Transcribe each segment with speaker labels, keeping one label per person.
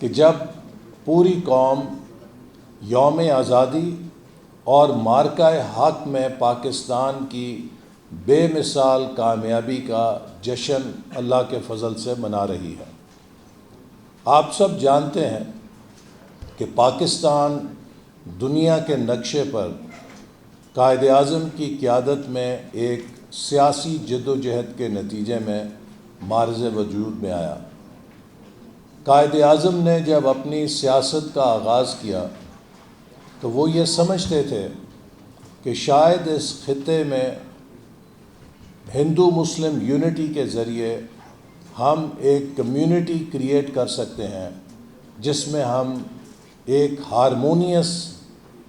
Speaker 1: کہ جب پوری قوم یوم آزادی اور مارکہ حق میں پاکستان کی بے مثال کامیابی کا جشن اللہ کے فضل سے منا رہی ہے۔ آپ سب جانتے ہیں کہ پاکستان دنیا کے نقشے پر قائد اعظم کی قیادت میں ایک سیاسی جدوجہد کے نتیجے میں معرض وجود میں آیا۔ قائد اعظم نے جب اپنی سیاست کا آغاز کیا تو وہ یہ سمجھتے تھے کہ شاید اس خطے میں ہندو مسلم یونٹی کے ذریعے ہم ایک کمیونٹی کریٹ کر سکتے ہیں جس میں ہم ایک ہارمونیس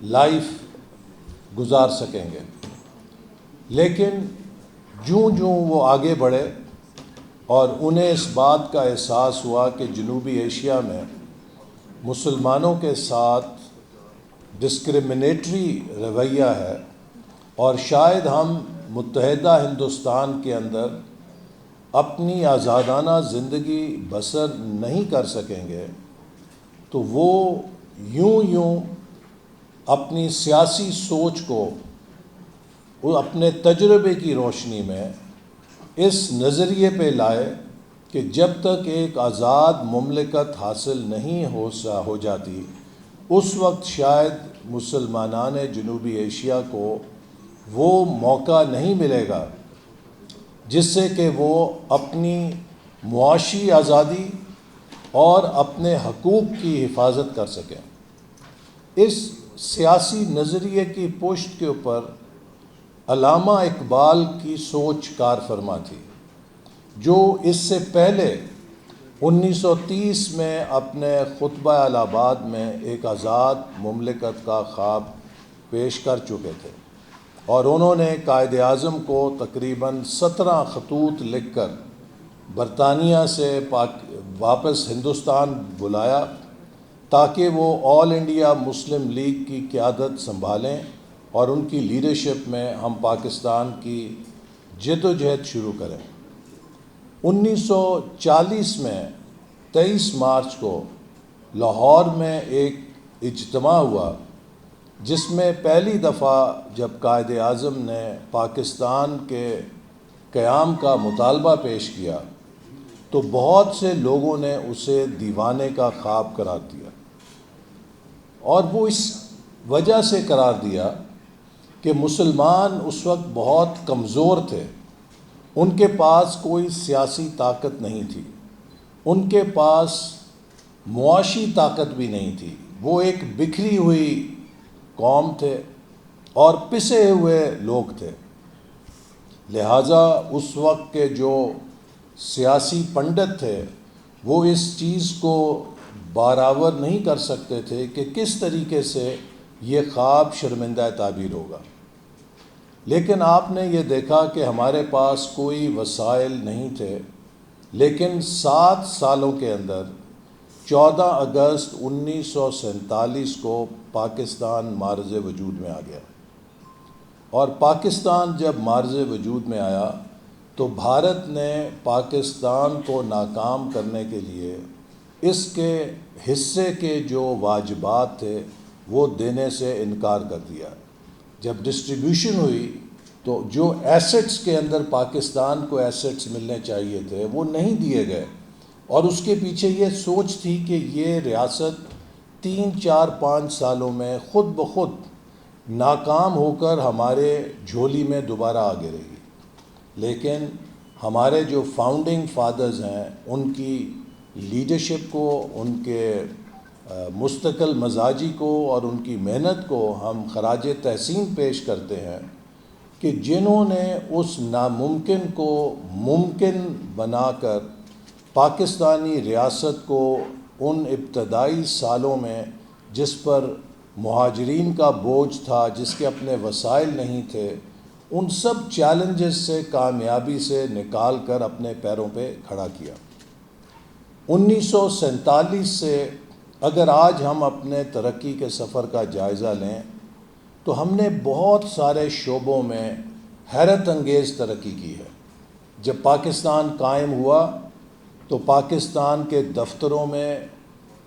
Speaker 1: لائف گزار سکیں گے۔ لیکن جوں جوں وہ آگے بڑھے اور انہیں اس بات کا احساس ہوا کہ جنوبی ایشیا میں مسلمانوں کے ساتھ ڈسکرمنیٹری رویہ ہے اور شاید ہم متحدہ ہندوستان کے اندر اپنی آزادانہ زندگی بسر نہیں کر سکیں گے، تو وہ یوں اپنی سیاسی سوچ کو اپنے تجربے کی روشنی میں اس نظریے پہ لائے کہ جب تک ایک آزاد مملکت حاصل نہیں ہو جاتی اس وقت شاید مسلمانان جنوبی ایشیا کو وہ موقع نہیں ملے گا جس سے کہ وہ اپنی معاشی آزادی اور اپنے حقوق کی حفاظت کر سکیں۔ اس سیاسی نظریے کی پشت کے اوپر علامہ اقبال کی سوچ کار فرما تھی، جو اس سے پہلے 1930 میں اپنے خطبہ الہ آباد میں ایک آزاد مملکت کا خواب پیش کر چکے تھے، اور انہوں نے قائد اعظم کو تقریباً 17 خطوط لکھ کر برطانیہ سے واپس ہندوستان بلایا تاکہ وہ آل انڈیا مسلم لیگ کی قیادت سنبھالیں اور ان کی لیڈرشپ میں ہم پاکستان کی جدوجہد شروع کریں۔ 1940 میں 23 مارچ کو لاہور میں ایک اجتماع ہوا جس میں پہلی دفعہ جب قائد اعظم نے پاکستان کے قیام کا مطالبہ پیش کیا تو بہت سے لوگوں نے اسے دیوانے کا خواب قرار دیا، اور وہ اس وجہ سے قرار دیا کہ مسلمان اس وقت بہت کمزور تھے، ان کے پاس کوئی سیاسی طاقت نہیں تھی، ان کے پاس معاشی طاقت بھی نہیں تھی، وہ ایک بکھری ہوئی قوم تھے اور پسے ہوئے لوگ تھے۔ لہٰذا اس وقت کے جو سیاسی پنڈت تھے وہ اس چیز کو برآور نہیں کر سکتے تھے کہ کس طریقے سے یہ خواب شرمندہ تعبیر ہوگا۔ لیکن آپ نے یہ دیکھا کہ ہمارے پاس کوئی وسائل نہیں تھے، لیکن 7 سالوں کے اندر 14 اگست 1947 کو پاکستان معرض وجود میں آ گیا، اور پاکستان جب معرض وجود میں آیا تو بھارت نے پاکستان کو ناکام کرنے کے لیے اس کے حصے کے جو واجبات تھے وہ دینے سے انکار کر دیا۔ جب ڈسٹریبیوشن ہوئی تو جو ایسٹس کے اندر پاکستان کو ایسٹس ملنے چاہیے تھے وہ نہیں دیے گئے، اور اس کے پیچھے یہ سوچ تھی کہ یہ ریاست 3 4 5 سالوں میں خود بخود ناکام ہو کر ہمارے جھولی میں دوبارہ آ گرے گی۔ لیکن ہمارے جو فاؤنڈنگ فادرز ہیں ان کی لیڈرشپ کو، ان کے مستقل مزاجی کو اور ان کی محنت کو ہم خراج تحسین پیش کرتے ہیں کہ جنہوں نے اس ناممکن کو ممکن بنا کر پاکستانی ریاست کو ان ابتدائی سالوں میں جس پر مہاجرین کا بوجھ تھا، جس کے اپنے وسائل نہیں تھے، ان سب چیلنجز سے کامیابی سے نکال کر اپنے پیروں پہ کھڑا کیا۔ 1947 سے اگر آج ہم اپنے ترقی کے سفر کا جائزہ لیں تو ہم نے بہت سارے شعبوں میں حیرت انگیز ترقی کی ہے۔ جب پاکستان قائم ہوا تو پاکستان کے دفتروں میں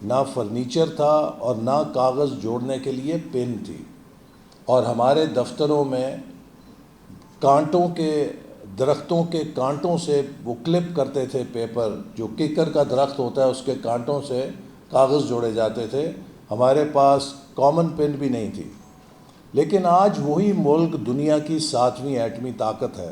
Speaker 1: نہ فرنیچر تھا اور نہ کاغذ جوڑنے کے لیے پن تھی، اور ہمارے دفتروں میں کانٹوں کے درختوں کے کانٹوں سے وہ کلپ کرتے تھے پیپر، جو ککر کا درخت ہوتا ہے اس کے کانٹوں سے کاغذ جوڑے جاتے تھے. ہمارے پاس کامن پن بھی نہیں تھی. لیکن آج وہی ملک دنیا کی 7ویں ایٹمی طاقت ہے.